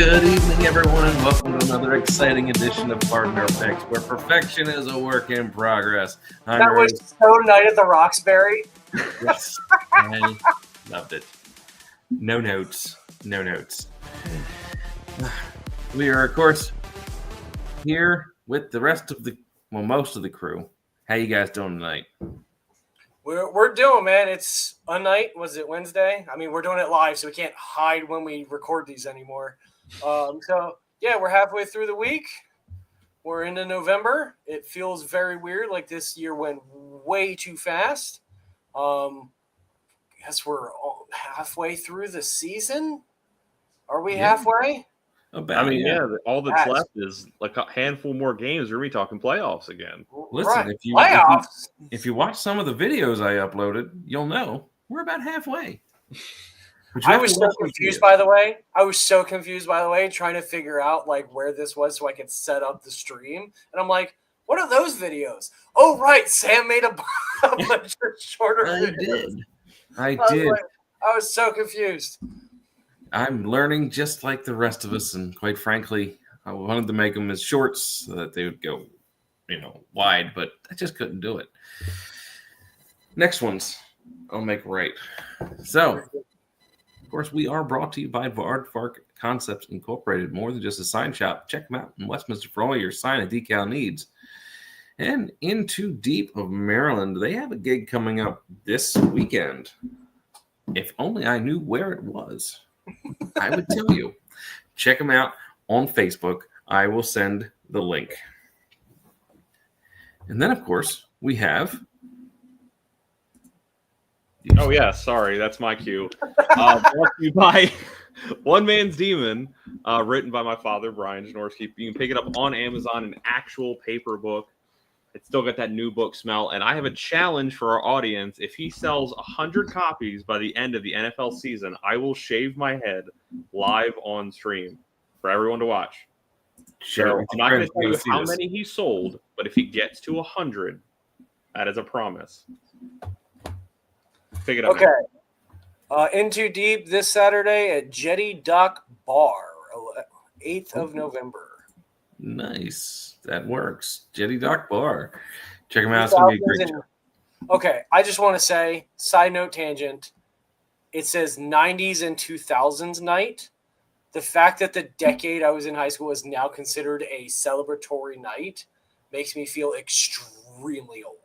Good evening, everyone, and welcome to another exciting edition of Partner Picks, where perfection is a work in progress. That was so Night at the Roxbury. Yes, I loved it. No notes. We are, of course, here with the rest of most of the crew. How you guys doing tonight? We're doing, man. It's a night. Was it Wednesday? I mean, we're doing it live, so we can't hide when we record these anymore. So yeah, we're halfway through the week. We're into November. It feels very weird. Like this year went way too fast. Guess we're halfway through the season. Are we halfway? Yeah. All that's left is like a handful more games. We're going to be talking playoffs again. Listen, right. if you watch some of the videos I uploaded, you'll know we're about halfway. I was so confused, by the way. Trying to figure out like where this was so I could set up the stream. And I'm like, what are those videos? Oh, right. Sam made a bunch of shorter videos. I did. I was so confused. I'm learning just like the rest of us, and quite frankly, I wanted to make them as shorts so that they would go, wide, but I just couldn't do it. Next ones, I'll make right. So, of course, we are brought to you by Aardvark Concepts Incorporated. More than just a sign shop. Check them out in Westminster for all your sign and decal needs. And into deep of Maryland, they have a gig coming up this weekend. If only I knew where it was, I would tell you. Check them out on Facebook. I will send the link. And then, of course, we have... Oh, yeah. Sorry. That's my cue. Brought to you by One Man's Demon, written by my father, Brian Janorski. You can pick it up on Amazon, an actual paper book. It's still got that new book smell. And I have a challenge for our audience. If he sells 100 copies by the end of the NFL season, I will shave my head live on stream for everyone to watch. Sure. So I'm not going to tell you how many he sold, but if he gets to 100, that is a promise. Pick it up. Okay. Into Deep this Saturday at Jetty Dock Bar, 8th of November. Nice. That works. Jetty Dock Bar. Check them out. It's going to be a great show. Okay. I just want to say, side note tangent, it says 90s and 2000s night. The fact that the decade I was in high school is now considered a celebratory night makes me feel extremely old.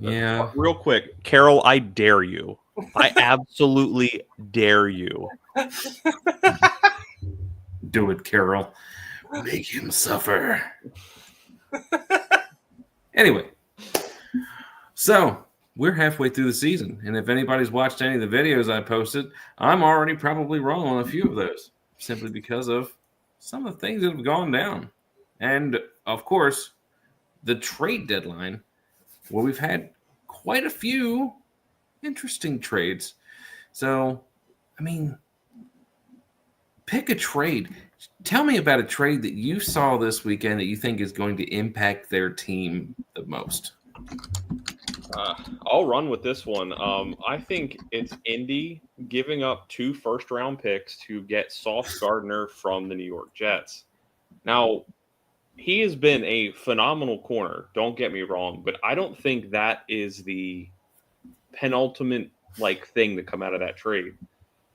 Yeah. Real quick, Carol, I dare you. I absolutely dare you. Do it, Carol. Make him suffer. Anyway, so we're halfway through the season, and if anybody's watched any of the videos I posted, I'm already probably wrong on a few of those, simply because of some of the things that have gone down. And, of course, the trade deadline, where we've had quite a few interesting trades. So, I mean, pick a trade. Tell me about a trade that you saw this weekend that you think is going to impact their team the most. I'll run with this one. I think it's Indy giving up 2 first-round picks to get Sauce Gardner from the New York Jets. Now, he has been a phenomenal corner, don't get me wrong, but I don't think that is the penultimate thing to come out of that trade.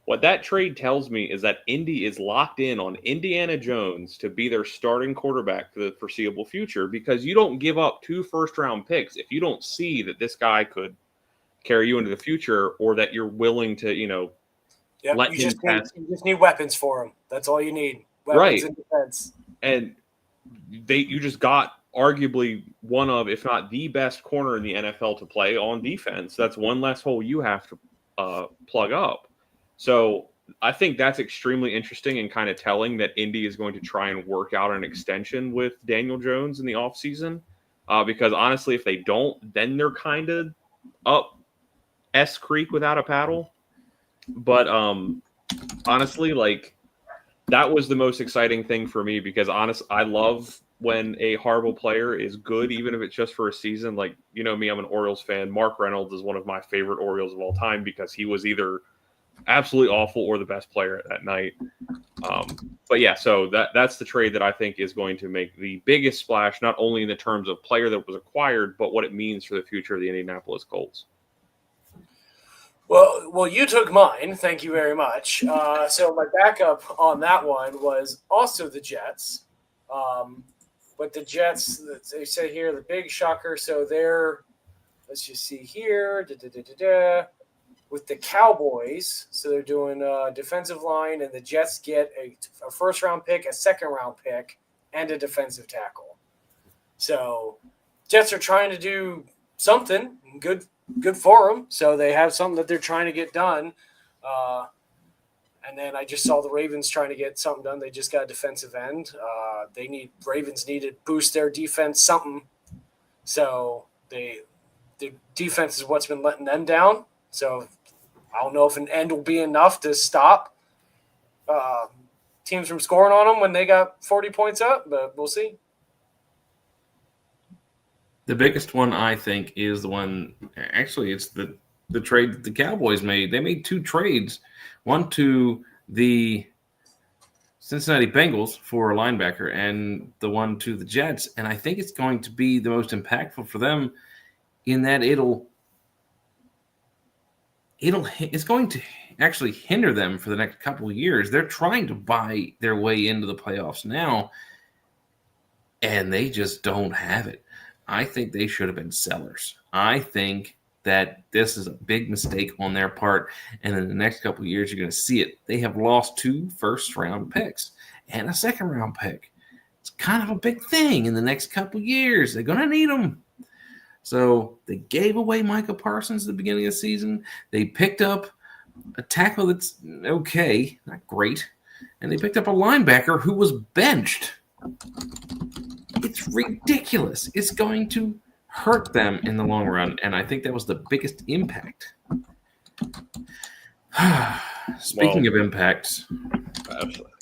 What that trade tells me is that Indy is locked in on Indiana Jones to be their starting quarterback for the foreseeable future, because you don't give up 2 first-round picks if you don't see that this guy could carry you into the future, or that you're willing to, let him pass. You just need weapons for him. That's all you need. Weapons and defense. And you just got arguably one of, if not the best corner in the NFL to play on defense. That's one less hole you have to plug up. So I think that's extremely interesting and kind of telling that Indy is going to try and work out an extension with Daniel Jones in the offseason. Because honestly, if they don't, then they're kind of up S Creek without a paddle. But honestly, that was the most exciting thing for me, because I love when a horrible player is good, even if it's just for a season. Me, I'm an Orioles fan. Mark Reynolds is one of my favorite Orioles of all time, because he was either absolutely awful or the best player that night. But yeah, so that's the trade that I think is going to make the biggest splash, not only in the terms of player that was acquired, but what it means for the future of the Indianapolis Colts. Well, you took mine. Thank you very much. So my backup on that one was also the Jets. But the Jets, they say here, the big shocker. So they're, let's just see here, with the Cowboys. So they're doing defensive line, and the Jets get a first-round pick, a second-round pick, and a defensive tackle. So Jets are trying to do something good for them. So they have something that they're trying to get done. And then I just saw the Ravens trying to get something done. They just got a defensive end. Ravens need to boost their defense something. So the defense is what's been letting them down. So I don't know if an end will be enough to stop teams from scoring on them when they got 40 points up, but we'll see. The biggest one, I think, is the one – actually, it's the trade that the Cowboys made. They made 2 trades, one to the Cincinnati Bengals for a linebacker and the one to the Jets. And I think it's going to be the most impactful for them in that it's going to actually hinder them for the next couple of years. They're trying to buy their way into the playoffs now, and they just don't have it. I think they should have been sellers. I think that this is a big mistake on their part, and in the next couple of years, you're going to see it. They have lost 2 first-round picks and a second-round pick. It's kind of a big thing in the next couple of years. They're going to need them. So they gave away Micah Parsons at the beginning of the season. They picked up a tackle that's okay, not great, and they picked up a linebacker who was benched. It's ridiculous. It's going to hurt them in the long run, and I think that was the biggest impact. Speaking of impacts.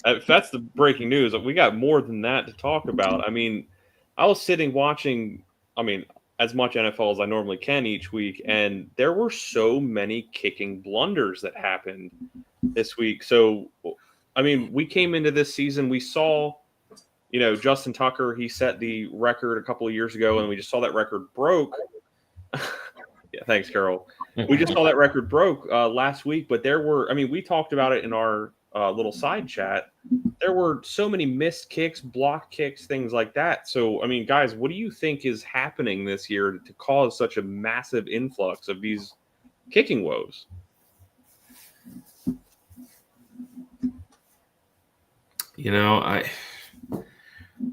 If that's the breaking news, we got more than that to talk about. I mean, I was sitting watching, as much NFL as I normally can each week, and there were so many kicking blunders that happened this week. So, we came into this season, we saw – Justin Tucker, he set the record a couple of years ago, and we just saw that record broke. Yeah, thanks, Carol. We just saw that record broke last week, but there were, we talked about it in our little side chat. There were so many missed kicks, blocked kicks, things like that. So, guys, what do you think is happening this year to cause such a massive influx of these kicking woes?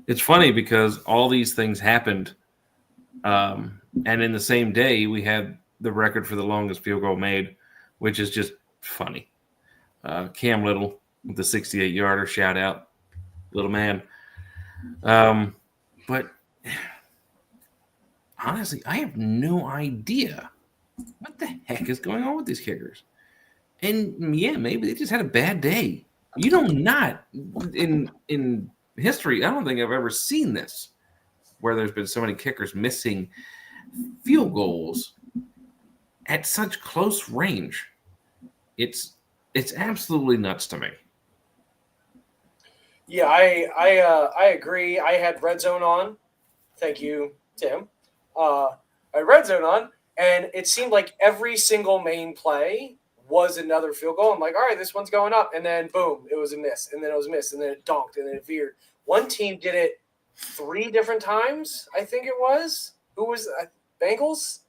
It's funny because all these things happened, and in the same day, we had the record for the longest field goal made, which is just funny. Cam Little with the 68-yarder, shout out, little man. But honestly, I have no idea what the heck is going on with these kickers. And yeah, maybe they just had a bad day. Not in history, I don't think I've ever seen this, where there's been so many kickers missing field goals at such close range. It's absolutely nuts to me. Yeah, I agree. I had Red Zone on. Thank you, Tim. I had Red Zone on, and it seemed like every single main play was another field goal. I'm like, all right, this one's going up. And then, boom, it was a miss. And then it was a miss. And then it dunked. And then it veered. One team did it 3 different times, I think it was. Who was Bengals?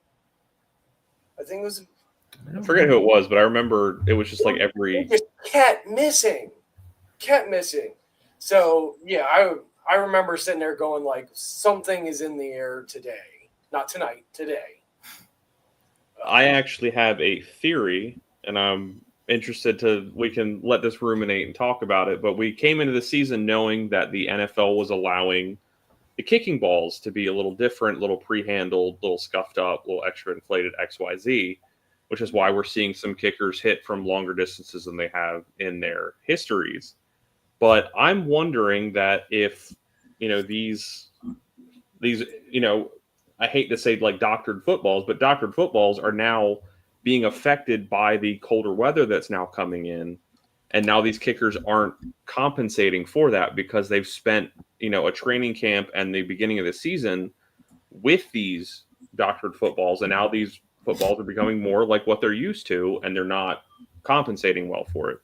I think it was. I forget who it was, but I remember it was just like every. It just kept missing. So, yeah, I remember sitting there going like, something is in the air today. Not tonight, today. I actually have a theory, and I'm interested we can let this ruminate and talk about it, but we came into the season knowing that the NFL was allowing the kicking balls to be a little different, a little pre-handled, a little scuffed up, a little extra inflated XYZ, which is why we're seeing some kickers hit from longer distances than they have in their histories. But I'm wondering that if, these I hate to say like doctored footballs, but doctored footballs are now being affected by the colder weather that's now coming in. And now these kickers aren't compensating for that because they've spent, a training camp and the beginning of the season with these doctored footballs. And now these footballs are becoming more like what they're used to, and they're not compensating well for it.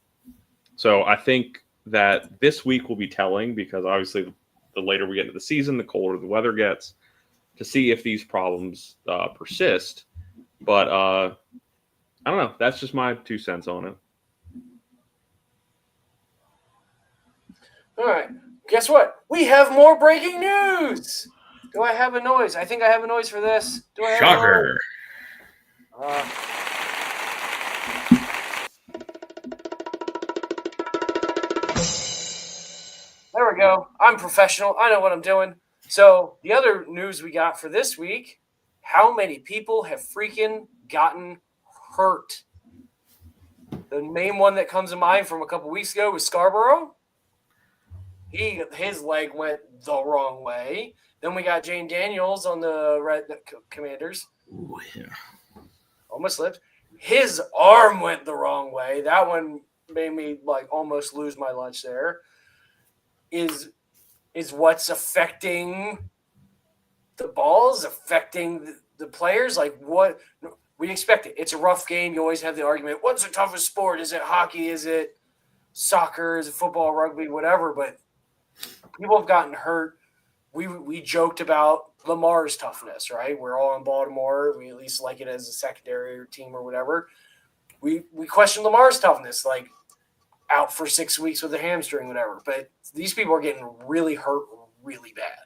So I think that this week will be telling, because obviously the later we get into the season, the colder the weather gets, to see if these problems persist. But I don't know. That's just my 2 cents on it. All right. Guess what? We have more breaking news. Do I have a noise? I think I have a noise for this. Do I have Shocker. a noise? There we go. I'm professional. I know what I'm doing. So the other news we got for this week, how many people have freaking gotten hurt? The main one that comes to mind from a couple weeks ago was Scarborough. His leg went the wrong way. Then we got Jane Daniels on the Commanders. Ooh, yeah. Almost slipped. His arm went the wrong way. That one made me almost lose my lunch there. Is what's affecting the balls, affecting the players? What we expect it. It's a rough game. You always have the argument, what's the toughest sport? Is it hockey? Is it soccer? Is it football, rugby, whatever? But people have gotten hurt. We joked about Lamar's toughness, right? We're all in Baltimore. We at least like it as a secondary team or whatever. We question Lamar's toughness, out for 6 weeks with a hamstring, whatever. But these people are getting really hurt really bad.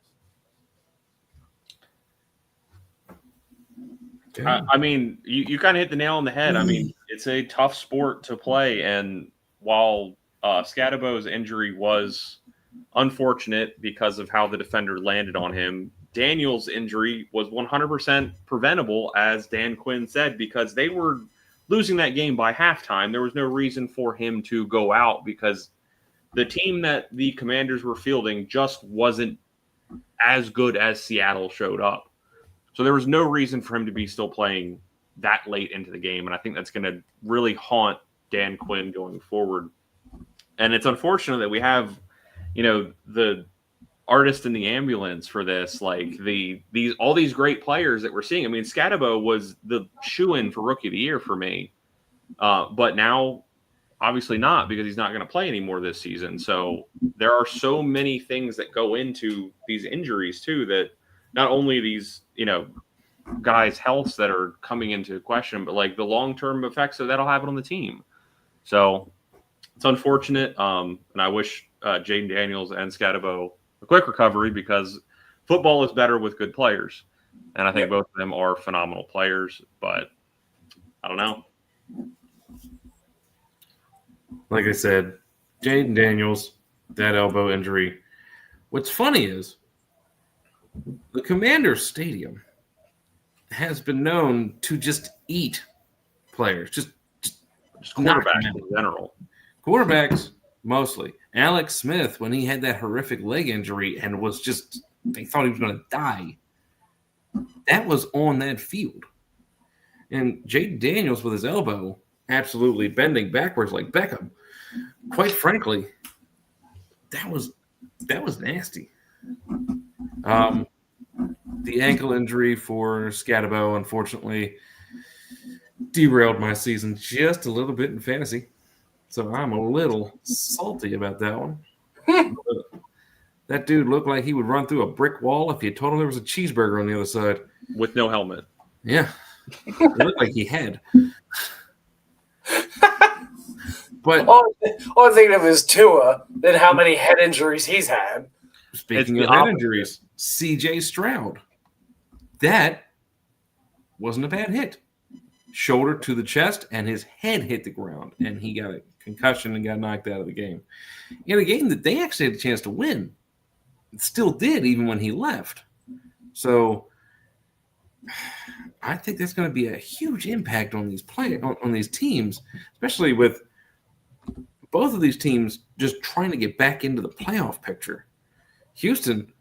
I mean, you kind of hit the nail on the head. I mean, it's a tough sport to play. And while Scadabo's injury was unfortunate because of how the defender landed on him, Daniel's injury was 100% preventable, as Dan Quinn said, because they were losing that game by halftime. There was no reason for him to go out because the team that the Commanders were fielding just wasn't as good as Seattle showed up. So there was no reason for him to be still playing that late into the game. And I think that's going to really haunt Dan Quinn going forward. And it's unfortunate that we have, the artist in the ambulance for this, all these great players that we're seeing. I mean, Scadabo was the shoo-in for Rookie of the Year for me. But now, obviously not, because he's not going to play anymore this season. So there are so many things that go into these injuries, too, that not only these, guys' healths that are coming into question, but the long-term effects that'll have on the team. So it's unfortunate. And I wish Jaden Daniels and Scadabo a quick recovery, because football is better with good players. And I think both of them are phenomenal players, but I don't know. Like I said, Jaden Daniels, that elbow injury. What's funny is the Commanders Stadium has been known to just eat players, just quarterbacks in general. Quarterbacks mostly. Alex Smith, when he had that horrific leg injury and was just, they thought he was going to die, that was on that field. And Jaden Daniels with his elbow absolutely bending backwards like Beckham. Quite frankly, that was nasty. The ankle injury for Scadabo, unfortunately, derailed my season just a little bit in fantasy. So I'm a little salty about that one. That dude looked like he would run through a brick wall if you told him there was a cheeseburger on the other side. With no helmet. Yeah. It looked like he had. But all I'm thinking of is Tua, and how many head injuries he's had. Speaking of head injuries, C.J. Stroud. That wasn't a bad hit. Shoulder to the chest, and his head hit the ground, and he got a concussion and got knocked out of the game. In a game that they actually had a chance to win. It still did, even when he left. So I think that's going to be a huge impact on these on these teams, especially with both of these teams just trying to get back into the playoff picture. Houston,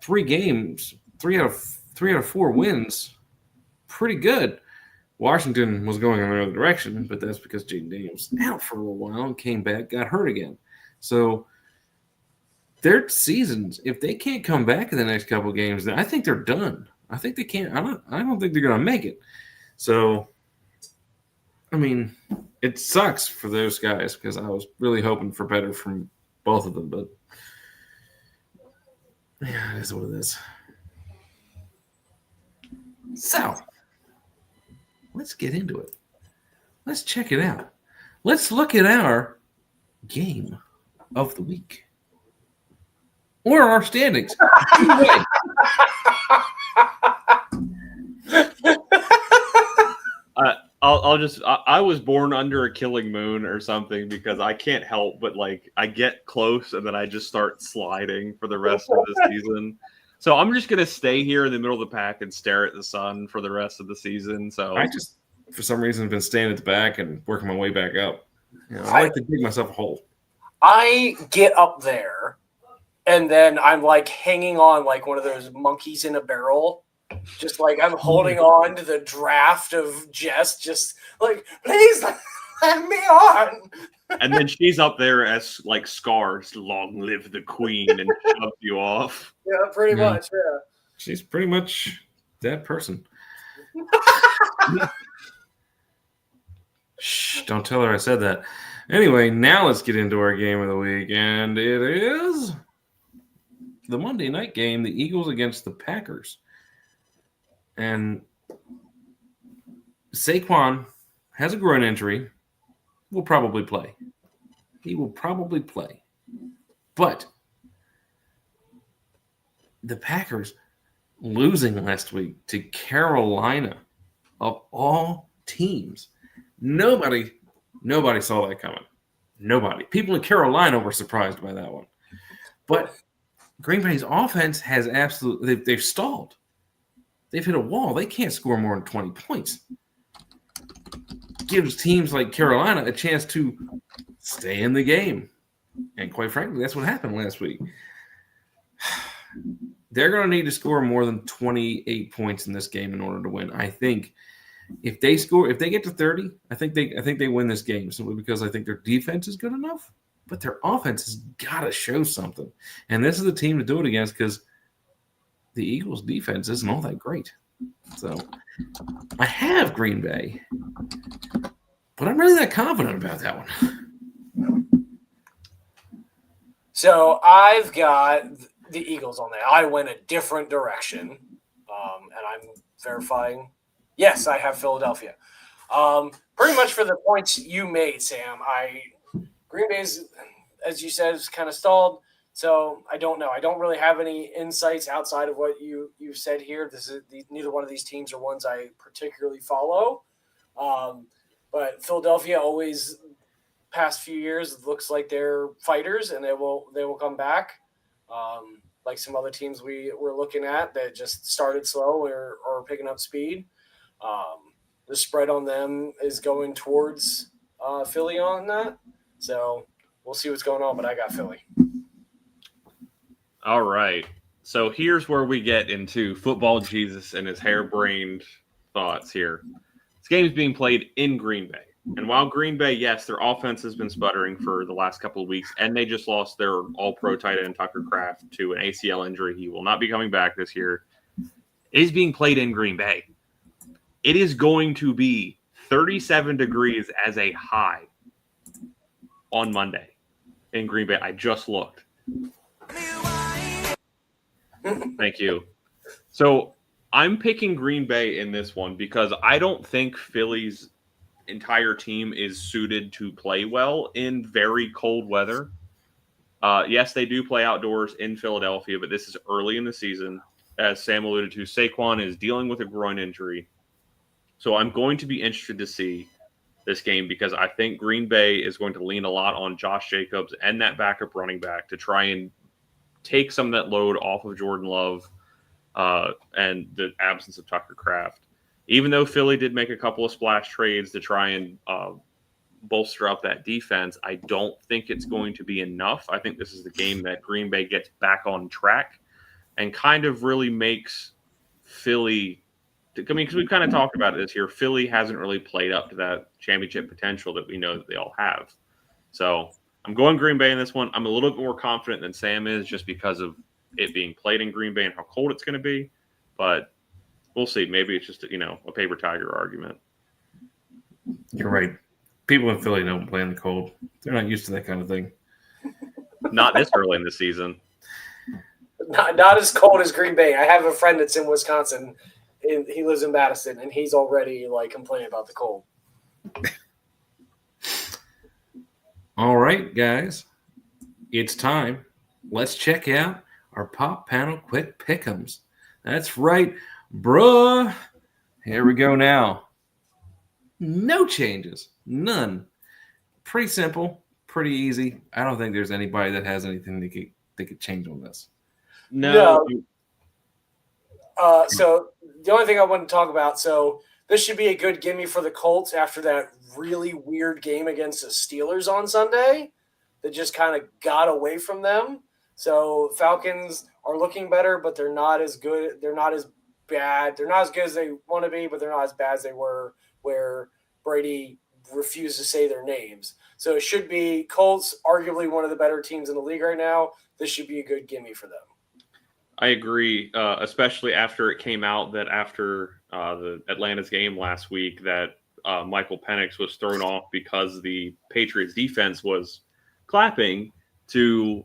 3 games, 3 out of 4 wins, pretty good. Washington was going in another direction, but that's because Jaden Daniels was out for a little while and came back, got hurt again. So their seasons, if they can't come back in the next couple of games, then I think they're done. I think they can't. I don't think they're going to make it. So, I mean, it sucks for those guys because I was really hoping for better from both of them, but yeah, it is what it is. So, let's get into it. Let's check it out. Let's look at our game of the week. Or our standings. I was born under a killing moon or something because I can't help but I get close and then I just start sliding for the rest of the season. So I'm just going to stay here in the middle of the pack and stare at the sun for the rest of the season. So I just, for some reason, have been staying at the back and working my way back up. I like to dig myself a hole. I get up there, and then I'm hanging on like one of those monkeys in a barrel. Just I'm holding on to the draft of Jess, just please let me on. And then she's up there as scars, long live the queen, and shoves you off. Yeah, pretty much, yeah. She's pretty much that person. Shh, don't tell her I said that. Anyway, now let's get into our game of the week, and it is the Monday night game, the Eagles against the Packers. And Saquon has a groin injury, will probably play. He will probably play. But the Packers losing last week to Carolina, of all teams, nobody saw that coming. Nobody. People in Carolina were surprised by that one. But Green Bay's offense has absolutely – they've stalled. They've hit a wall. They can't score more than 20 points. Gives teams like Carolina a chance to stay in the game. And quite frankly, that's what happened last week. They're going to need to score more than 28 points in this game in order to win. I think if they get to 30, I think they win this game simply because I think their defense is good enough, but their offense has got to show something. And this is the team to do it against because the Eagles' defense isn't all that great. So I have Green Bay, but I'm really not confident about that one. So I've got the Eagles on there. I went a different direction, and I'm verifying. Yes, I have Philadelphia. Pretty much for the points you made, Sam. Green Bay's, as you said, is kind of stalled. So I don't know. I don't really have any insights outside of what you said here. Neither one of these teams are ones I particularly follow. But Philadelphia always, past few years, looks like they're fighters and they will come back. Like some other teams we were looking at that just started slow or picking up speed. The spread on them is going towards Philly on that. So we'll see what's going on, but I got Philly. All right. So here's where we get into football Jesus and his harebrained thoughts here. This game is being played in Green Bay. And while Green Bay, yes, their offense has been sputtering for the last couple of weeks, and they just lost their all-pro tight end Tucker Kraft to an ACL injury. He will not be coming back this year. It is being played in Green Bay. It is going to be 37 degrees as a high on Monday in Green Bay. I just looked. Thank you. So I'm picking Green Bay in this one because I don't think Philly's entire team is suited to play well in very cold weather. Yes, they do play outdoors in Philadelphia, but this is early in the season. As Sam alluded to, Saquon is dealing with a groin injury. So I'm going to be interested to see this game because I think Green Bay is going to lean a lot on Josh Jacobs and that backup running back to try and take some of that load off of Jordan Love and the absence of Tucker Kraft. Even though Philly did make a couple of splash trades to try and bolster up that defense, I don't think it's going to be enough. I think this is the game that Green Bay gets back on track and kind of really makes Philly I mean, because we've kind of talked about this here. Philly hasn't really played up to that championship potential that we know that they all have. So I'm going Green Bay in this one. I'm a little bit more confident than Sam is just because of it being played in Green Bay and how cold it's going to be. But we'll see. Maybe it's just, a paper tiger argument. You're right. People in Philly don't play in the cold. They're not used to that kind of thing. Not this early in the season. Not as cold as Green Bay. I have a friend that's in Wisconsin, and he lives in Madison, and he's already complaining about the cold. All right, guys, it's time. Let's check out our Pop Panel Quick Pick'ems. That's right, bruh. Here we go now. No changes, none. Pretty simple, pretty easy. I don't think there's anybody that has anything they could change on this. No. So the only thing I want to talk about, so this should be a good gimme for the Colts after that really weird game against the Steelers on Sunday that just kind of got away from them. So Falcons are looking better, but they're not as good. They're not as bad. They're not as good as they want to be, but they're not as bad as they were where Brady refused to say their names. So it should be Colts, arguably one of the better teams in the league right now. This should be a good gimme for them. I agree, especially after it came out that after the Atlanta's game last week that Michael Penix was thrown off because the Patriots defense was clapping to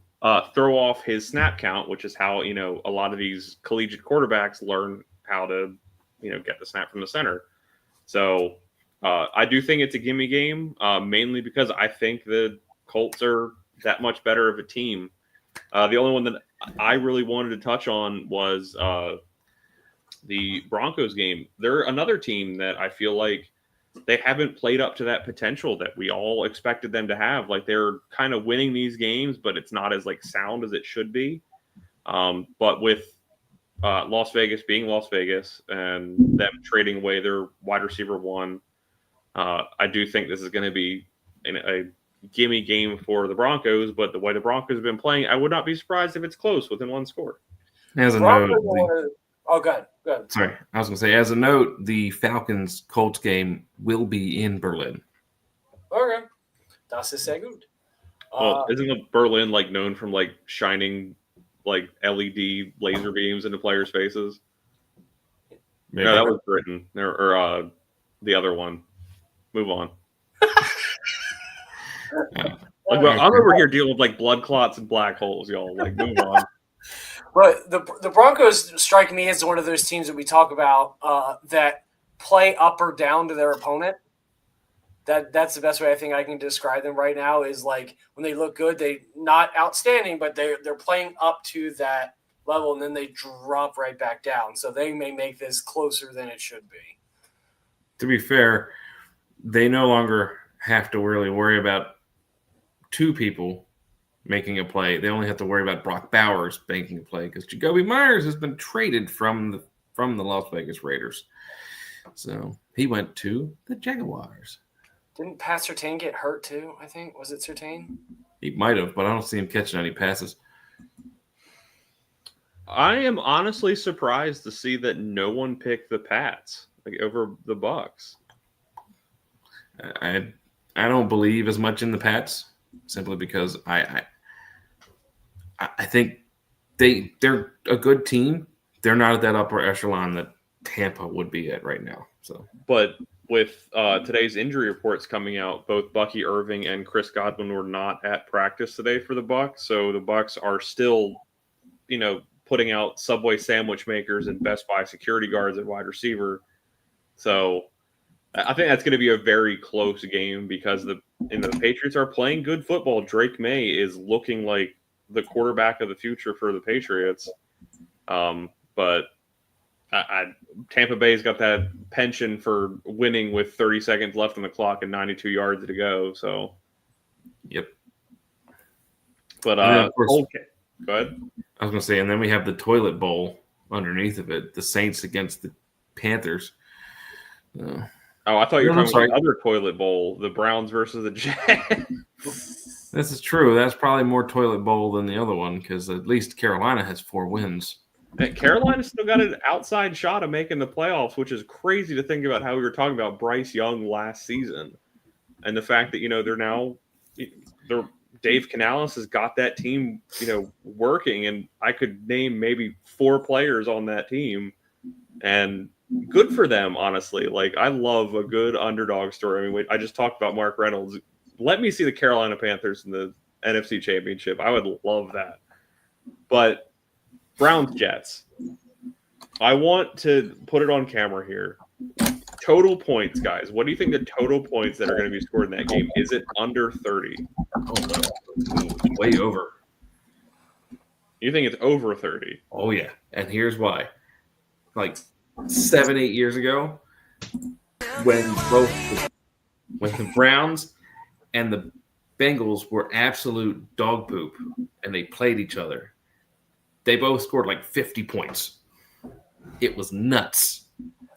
throw off his snap count, which is how, a lot of these collegiate quarterbacks learn how to, get the snap from the center. So I do think it's a gimme game, mainly because I think the Colts are that much better of a team. The only one that I really wanted to touch on was the Broncos game. They're another team that I feel like they haven't played up to that potential that we all expected them to have. Like they're kind of winning these games, but it's not as sound as it should be. But with Las Vegas being Las Vegas and them trading away their wide receiver one, I do think this is going to be a gimme game for the Broncos, but the way the Broncos have been playing, I would not be surprised if it's close within one score. As a note, go ahead. Sorry, I was going to say, as a note, the Falcons-Colts game will be in Berlin. Okay. Das ist sehr gut. Well, isn't Berlin known from shining LED laser beams into players' faces? Maybe. No, that was Britain or the other one. Move on. I'm over here dealing with blood clots and black holes, y'all. Move on. But the Broncos strike me as one of those teams that we talk about that play up or down to their opponent. That's the best way I think I can describe them right now is when they look good, they not outstanding, but they're playing up to that level and then they drop right back down. So they may make this closer than it should be. To be fair, they no longer have to really worry about two people making a play. They only have to worry about Brock Bowers making a play because Jacoby Myers has been traded from the Las Vegas Raiders. So he went to the Jaguars. Didn't Pat Surtain get hurt too, I think? Was it Surtain? He might have, but I don't see him catching any passes. I am honestly surprised to see that no one picked the Pats over the Bucks. I don't believe as much in the Pats simply because I think they're a good team. They're not at that upper echelon that Tampa would be at right now. So, but with today's injury reports coming out, both Bucky Irving and Chris Godwin were not at practice today for the Bucks. So the Bucks are still, putting out Subway sandwich makers and Best Buy security guards at wide receiver. So I think that's going to be a very close game because the Patriots are playing good football. Drake May is looking like the quarterback of the future for the Patriots. But Tampa Bay's got that penchant for winning with 30 seconds left on the clock and 92 yards to go. So, yep. But of course, okay. Go ahead. I was going to say, and then we have the toilet bowl underneath of it, the Saints against the Panthers. Oh, I thought you were talking about the other toilet bowl, the Browns versus the Jets. This is true. That's probably more toilet bowl than the other one because at least Carolina has 4 wins. And Carolina's still got an outside shot of making the playoffs, which is crazy to think about how we were talking about Bryce Young last season. And the fact that, Dave Canales has got that team, working. And I could name maybe 4 players on that team. And good for them, honestly. Like, I love a good underdog story. I mean, I just talked about Mark Reynolds. Let me see the Carolina Panthers in the NFC Championship. I would love that. But Browns Jets. I want to put it on camera here. Total points, guys. What do you think the total points that are going to be scored in that game? Is it under 30? Oh, no. Way over. You think it's over 30? Oh, yeah. And here's why. Like 7-8 years ago, when the Browns and the Bengals were absolute dog poop and they played each other, they both scored like 50 points. It was nuts.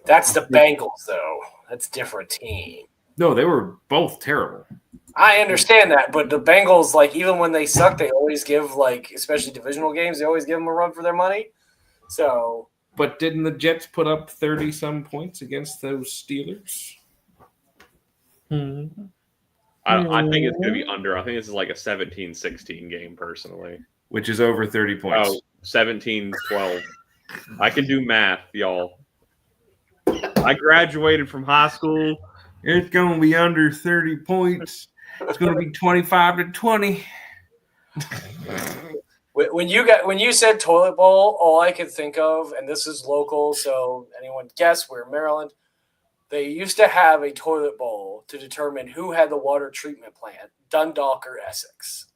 That's the Bengals, though. That's a different team. No, they were both terrible. I understand that, but the Bengals, like, even when they suck, they always give, like, especially divisional games, they always give them a run for their money. So, but didn't the Jets put up 30-some points against those Steelers? I think it's going to be under. I think this is like a 17-16 game, personally. Which is over 30 points. Oh, 17-12. I can do math, y'all. I graduated from high school. It's going to be under 30 points. It's going to be 25-20. When you said toilet bowl, all I could think of, and this is local, so anyone guess, we're in Maryland. They used to have a toilet bowl to determine who had the water treatment plant, Dundalk or Essex,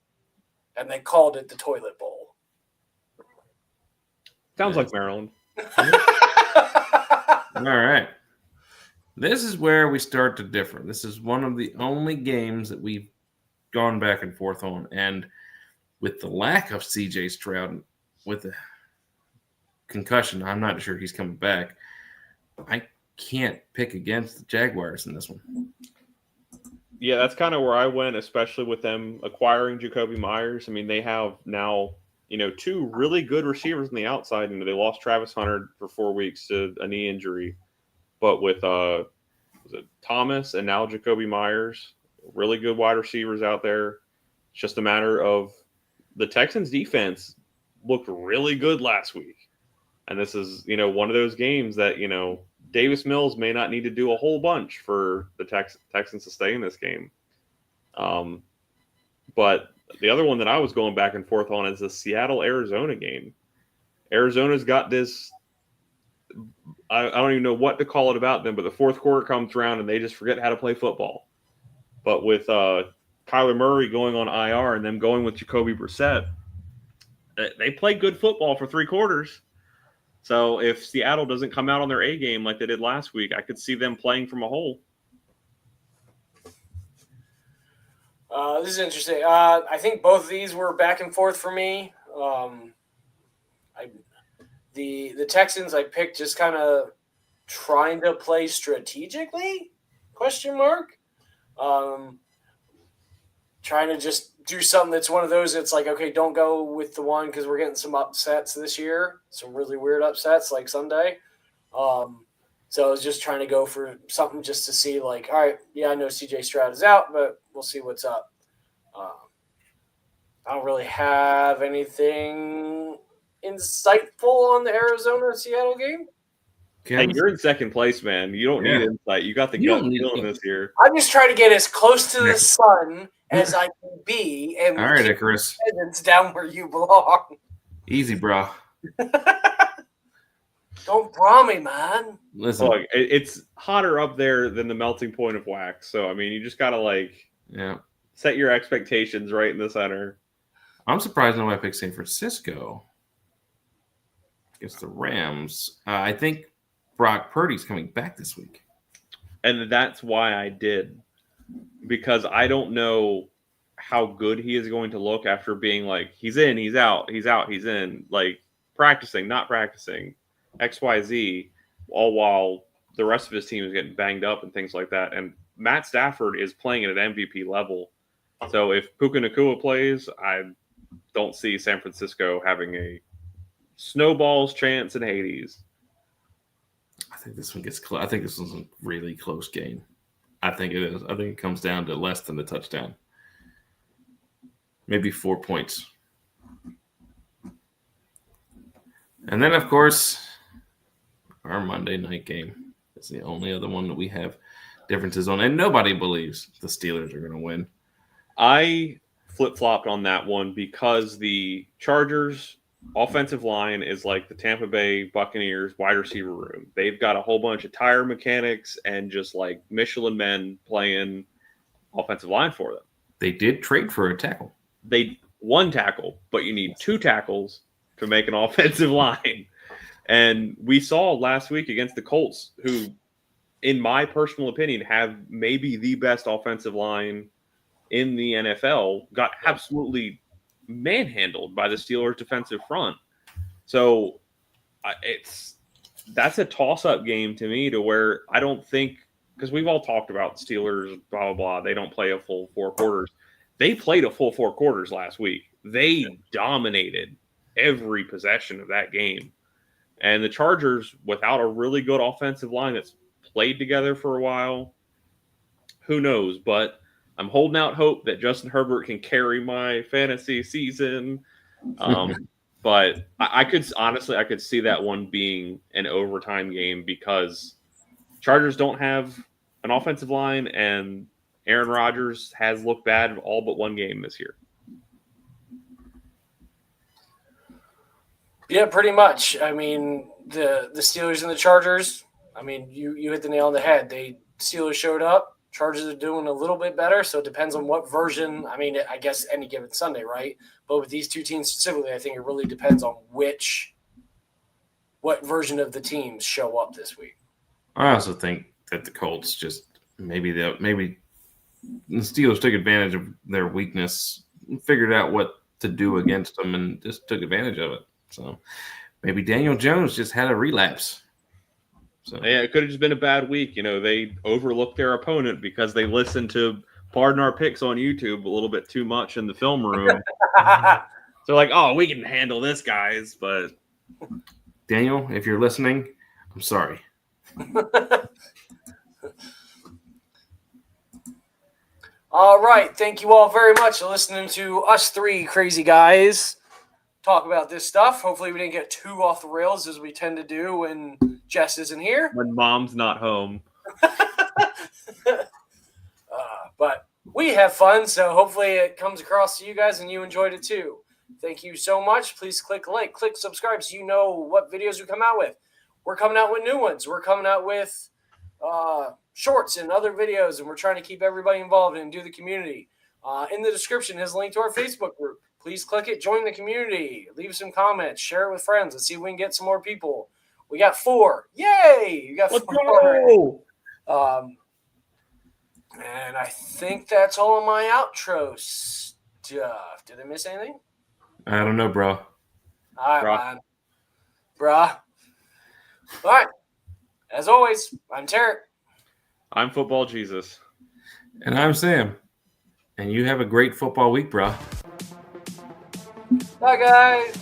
and they called it the toilet bowl. Sounds like Maryland. All right. This is where we start to differ. This is one of the only games that we've gone back and forth on. And with the lack of CJ Stroud, with the concussion, I'm not sure he's coming back. I can't pick against the Jaguars in this one. Yeah, that's kind of where I went, especially with them acquiring Jacoby Myers. I mean, they have now, 2 really good receivers on the outside. They lost Travis Hunter for 4 weeks to a knee injury. But with was it Thomas and now Jacoby Myers, really good wide receivers out there. It's just a matter of the Texans defense looked really good last week. And this is, one of those games that, Davis Mills may not need to do a whole bunch for the Texans to stay in this game. But the other one that I was going back and forth on is the Seattle-Arizona game. Arizona's got this, I don't even know what to call it about them, but the fourth quarter comes around and they just forget how to play football. But with Kyler Murray going on IR and them going with Jacoby Brissett, they play good football for 3 quarters. So if Seattle doesn't come out on their A game like they did last week, I could see them playing from a hole. This is interesting. I think both of these were back and forth for me. The Texans I picked just kind of trying to play strategically, ? Trying to just do something that's one of those that's like, okay, don't go with the one because we're getting some upsets this year, some really weird upsets like Sunday. So I was just trying to go for something just to see, like, all right, yeah, I know CJ Stroud is out, but we'll see what's up. I don't really have anything insightful on the Arizona-Seattle game. Hey, you're in second place, man. You don't need insight. You got the gut feeling this year. I'm just trying to get as close to the sun as I can be, and all right, Icarus, down where you belong. Easy, bro. Don't bra me, man. Listen, look, it's hotter up there than the melting point of wax. So I mean, you just gotta set your expectations right in the center. I'm surprised nobody picked San Francisco against the Rams. I think Brock Purdy's coming back this week. And that's why I did. Because I don't know how good he is going to look after being like, he's in, he's out, he's out, he's in. Like, practicing, not practicing, XYZ, all while the rest of his team is getting banged up and things like that. And Matt Stafford is playing at an MVP level. So if Puka Nacua plays, I don't see San Francisco having a snowballs, chance, and Hades. I think this one gets close. I think this one's a really close game. I think it is. I think it comes down to less than a touchdown. Maybe 4 points. And then, of course, our Monday night game is the only other one that we have differences on. And nobody believes the Steelers are going to win. I flip-flopped on that one because the Chargers' offensive line is like the Tampa Bay Buccaneers wide receiver room. They've got a whole bunch of tire mechanics and just like Michelin men playing offensive line for them. They did trade for a tackle. They one tackle, but you need 2 tackles to make an offensive line. And we saw last week against the Colts, who, in my personal opinion, have maybe the best offensive line in the NFL, got absolutely manhandled by the Steelers' defensive front. So that's a toss-up game to me, to where I don't think, because we've all talked about Steelers, blah, blah, blah, they don't play a full 4 quarters. They played a full 4 quarters last week. They dominated every possession of that game. And the Chargers, without a really good offensive line that's played together for a while, who knows? But I'm holding out hope that Justin Herbert can carry my fantasy season. But I could see that one being an overtime game, because Chargers don't have an offensive line, and Aaron Rodgers has looked bad all but one game this year. Yeah, pretty much. I mean, the Steelers and the Chargers, I mean, you hit the nail on the head. Steelers showed up. Chargers are doing a little bit better, so it depends on what version. I mean, I guess any given Sunday, right? But with these two teams specifically, I think it really depends on what version of the teams show up this week. I also think that the Colts just maybe the Steelers took advantage of their weakness, figured out what to do against them, and just took advantage of it. So maybe Daniel Jones just had a relapse. So yeah, it could have just been a bad week. They overlooked their opponent because they listened to Pardon Our Picks on YouTube a little bit too much in the film room. So like, oh, we can handle this, guys. But Daniel, if you're listening, I'm sorry. All right. Thank you all very much for listening to us 3 crazy guys talk about this stuff. Hopefully we didn't get too off the rails, as we tend to do when Jess isn't here. When mom's not home. But we have fun, so hopefully it comes across to you guys and you enjoyed it too. Thank you so much. Please click like, click subscribe so you know what videos we come out with. We're coming out with new ones. We're coming out with shorts and other videos, and we're trying to keep everybody involved and do the community. In the description is a link to our Facebook group. Please click it, join the community, leave some comments, share it with friends, and see if we can get some more people. We got 4. Yay! You got 4. And I think that's all of my outro stuff. Did I miss anything? I don't know, bro. All right, man. Bruh. All right. As always, I'm Tarek. I'm Football Jesus. And I'm Sam. And you have a great football week, bro. Bye, guys.